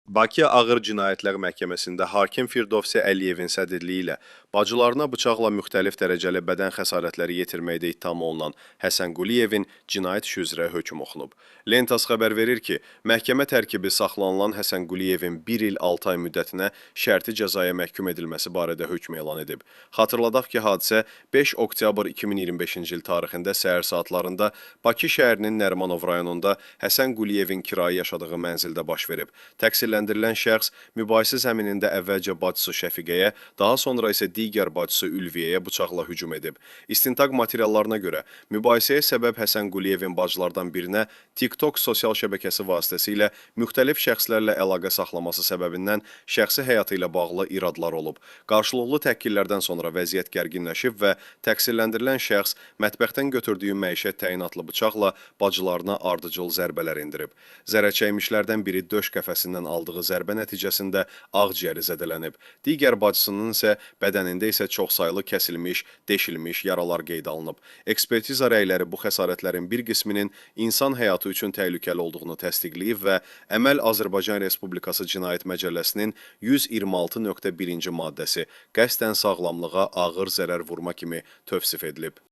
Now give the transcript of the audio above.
Bakı Ağır Cinayətlər Məhkəməsində hakim Firdovsi Əliyevin sədrliyi ilə bacılarına bıçaqla müxtəlif dərəcəli bədən xəsarətləri yetirməkdə ittiham olunan Həsən Quliyevin cinayət işi üzrə hökm oxunub. Lentas xəbər verir ki, məhkəmə tərkibi saxlanılan Həsən Quliyevin 1 il 6 ay müddətinə şərti cəzaya məhkum edilməsi barədə hökm elan edib. Xatırladaq ki, hadisə 5 oktyabr 2025-ci il tarixində səhər saatlarında Bakı şəhərinin Nərimanov rayonunda Həsən Quliyevin kirayə yaşadığı mənzildə baş verib. Təqsirləndirilən şəxs mübahisə zəminində əvvəlcə bacısı Şəfiqəyə, daha sonra isə digər bacısı Ülviyyəyə bıçaqla hücum edib. İstintaq materiallarına görə mübahisəyə səbəb Həsən Quliyevin bacılardan birinə TikTok sosial şəbəkəsi vasitəsilə müxtəlif şəxslərlə əlaqə saxlaması səbəbindən şəxsi həyatı ilə bağlı iradlar olub. Qarşılıqlı təhqirlərdən sonra vəziyyət gərginləşib və təqsirləndirilən şəxs mətbəxdən götürdüyü məişət təyinatlı bıçaqla bacılarına ardıcıl zərbələr endirib. Zərərçəkmişlərdən biri döş qəfəsindən aldığı zərbə nəticəsində ağciyəri zədələnib. Digər bacısının isə bədənində isə çoxsaylı kəsilmiş, deşilmiş yaralar qeydə alınıb. Ekspertiza rəyləri bu xəsarətlərin bir qisminin insan həyatı üçün təhlükəli olduğunu təsdiqləyib və əməl Azərbaycan Respublikası Cinayət Məcəlləsinin 126.1-ci maddəsi qəsdən sağlamlığa ağır zərər vurma kimi tövsif edilib.